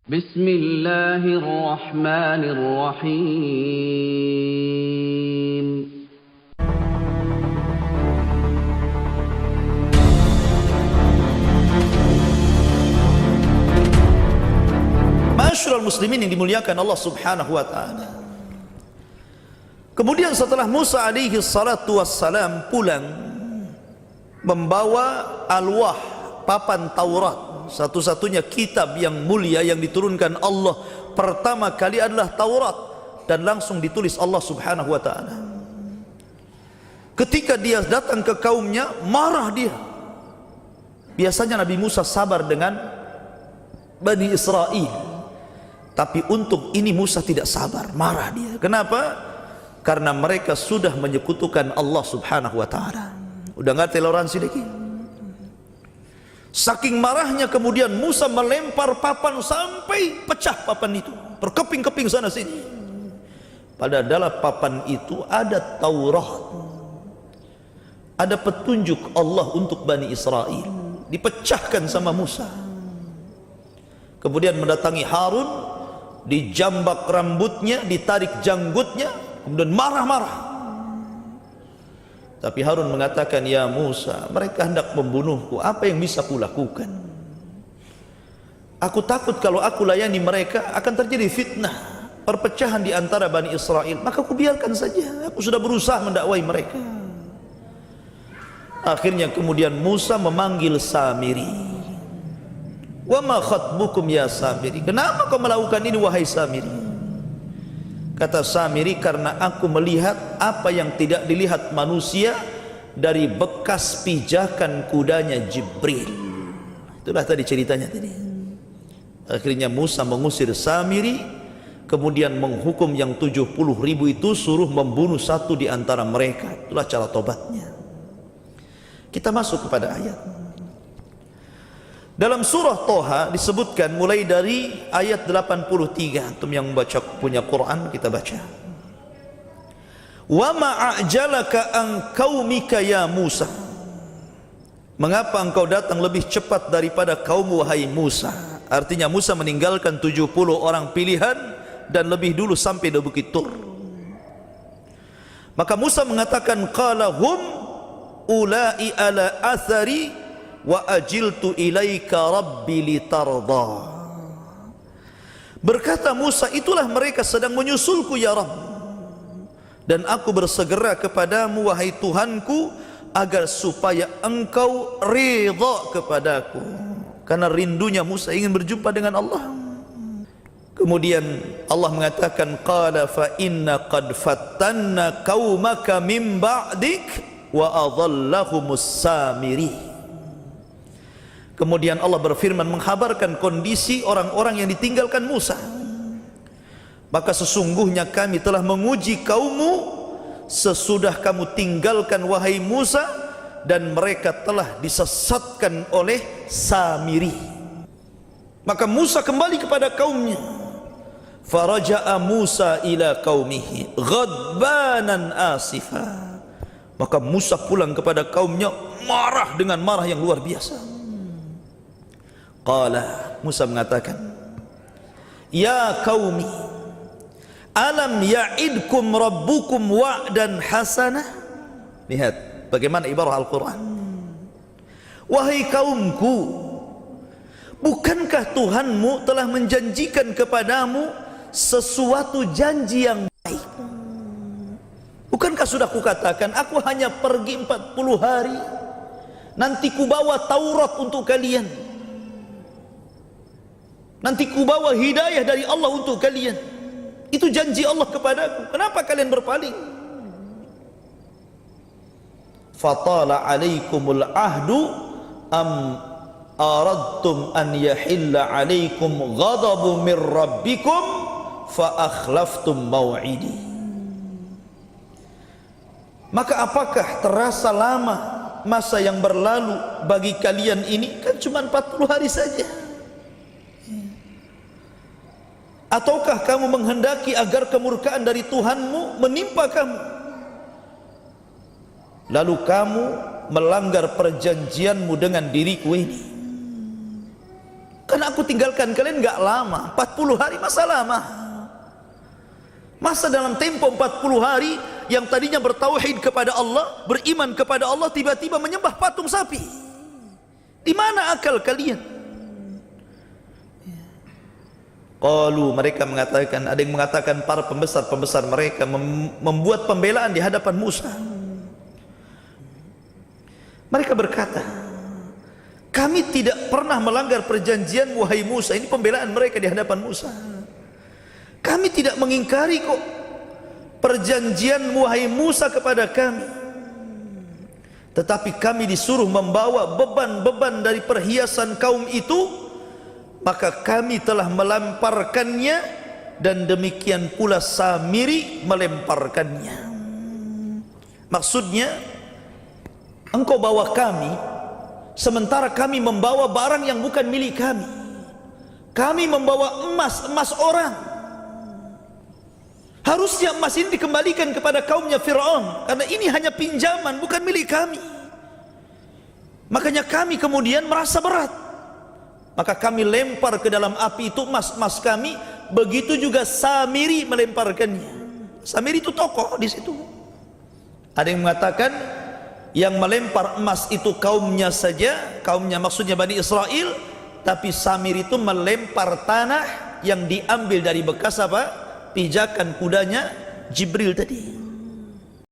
Bismillahirrahmanirrahim. Ma'asyiral muslimin yang dimuliakan Allah Subhanahu wa taala. Kemudian setelah Musa alaihi salatu wassalam pulang membawa alwah, papan Taurat, satu-satunya kitab yang mulia yang diturunkan Allah pertama kali adalah Taurat, dan langsung ditulis Allah Subhanahu wa taala. Ketika dia datang ke kaumnya, marah dia. Biasanya Nabi Musa sabar dengan Bani Israel, tapi untuk ini Musa tidak sabar, marah dia. Kenapa? Karena mereka sudah menyekutukan Allah Subhanahu wa taala. Udah nggak toleransi lagi. Saking marahnya kemudian Musa melempar papan sampai pecah papan itu, berkeping-keping sana sini. Pada dalam papan itu ada Taurat, ada petunjuk Allah untuk Bani Israel. Dipecahkan sama Musa. Kemudian mendatangi Harun, dijambak rambutnya, ditarik janggutnya, kemudian marah-marah. Tapi Harun mengatakan, "Ya Musa, mereka hendak membunuhku, apa yang bisa kulakukan? Aku takut kalau aku layani mereka akan terjadi fitnah, perpecahan di antara Bani Israel, maka aku biarkan saja, aku sudah berusaha mendakwai mereka." Akhirnya kemudian Musa memanggil Samiri. "Wa ma khatbukum ya Samiri? Kenapa kau melakukan ini wahai Samiri?" Kata Samiri, "Karena aku melihat apa yang tidak dilihat manusia dari bekas pijakan kudanya Jibril." Itulah tadi ceritanya tadi. Akhirnya Musa mengusir Samiri, kemudian menghukum yang 70.000 itu suruh membunuh satu di antara mereka. Itulah cara tobatnya. Kita masuk kepada ayat. Dalam surah Toha disebutkan mulai dari ayat 83. Antum yang membaca punya Quran, kita baca. "Wa ma'ajalaka an qaumika ya Musa?" Mengapa engkau datang lebih cepat daripada kaum wahai Musa? Artinya Musa meninggalkan 70 orang pilihan dan lebih dulu sampai di Bukit Tur. Maka Musa mengatakan, "Qala hum ulai ala athari wa ajiltu ilaika rabbi litarda." Berkata Musa, "Itulah mereka sedang menyusulku ya Rabb, dan aku bersegera kepadamu wahai Tuhanku agar supaya engkau ridha kepadaku." Karena rindunya Musa ingin berjumpa dengan Allah. Kemudian Allah mengatakan, "Qala fa inna qad fattanna qaumaka min ba'dik wa adhallahumus Samiri." Kemudian Allah berfirman menghabarkan kondisi orang-orang yang ditinggalkan Musa. "Maka sesungguhnya kami telah menguji kaummu sesudah kamu tinggalkan wahai Musa, dan mereka telah disesatkan oleh Samiri." Maka Musa kembali kepada kaumnya. Faraja'a Musa ila qaumihi ghadbanan asifa. Maka Musa pulang kepada kaumnya marah dengan marah yang luar biasa. Qala, Musa mengatakan, "Ya qaumi, alam ya'idkum rabbukum wa'dan hasanah?" Lihat bagaimana ibarah Al-Quran. "Wahai kaumku, bukankah Tuhanmu telah menjanjikan kepadamu sesuatu janji yang baik? Bukankah sudah kukatakan aku hanya pergi 40 hari, nanti kubawa Taurat untuk kalian, nanti kubawa hidayah dari Allah untuk kalian. Itu janji Allah kepadaku. Kenapa kalian berpaling?" "Fatala alaikumul ahdu am aradtum an yahilla alaikum ghadabu min rabbikum fa akhlaftum maw'idi." Maka apakah terasa lama masa yang berlalu bagi kalian ini? Kan cuma 40 hari saja. Ataukah kamu menghendaki agar kemurkaan dari Tuhanmu menimpa kamu, lalu kamu melanggar perjanjianmu dengan diriku ini? Karena aku tinggalkan kalian enggak lama, 40 hari masa lama. Masa dalam tempo 40 hari yang tadinya bertauhid kepada Allah, beriman kepada Allah, tiba-tiba menyembah patung sapi. Di mana akal kalian? Qalu, mereka mengatakan, ada yang mengatakan para pembesar-pembesar mereka membuat pembelaan di hadapan Musa. Mereka berkata, kami tidak pernah melanggar perjanjian wahai Musa. Ini pembelaan mereka di hadapan Musa. Kami tidak mengingkari kok perjanjian wahai Musa kepada kami. Tetapi kami disuruh membawa beban-beban dari perhiasan kaum itu, maka kami telah melemparkannya, dan demikian pula Samiri melemparkannya. Maksudnya, engkau bawa kami, sementara kami membawa barang yang bukan milik kami. Kami membawa emas orang. Harusnya emas ini dikembalikan kepada kaumnya Fir'aun, karena ini hanya pinjaman, bukan milik kami. Makanya kami kemudian merasa berat. Maka kami lempar ke dalam api itu emas-emas kami. Begitu juga Samiri melemparkannya. Samiri itu tokoh di situ. Ada yang mengatakan yang melempar emas itu kaumnya saja, kaumnya maksudnya Bani Israel, tapi Samiri itu melempar tanah yang diambil dari bekas apa? Pijakan kudanya Jibril tadi.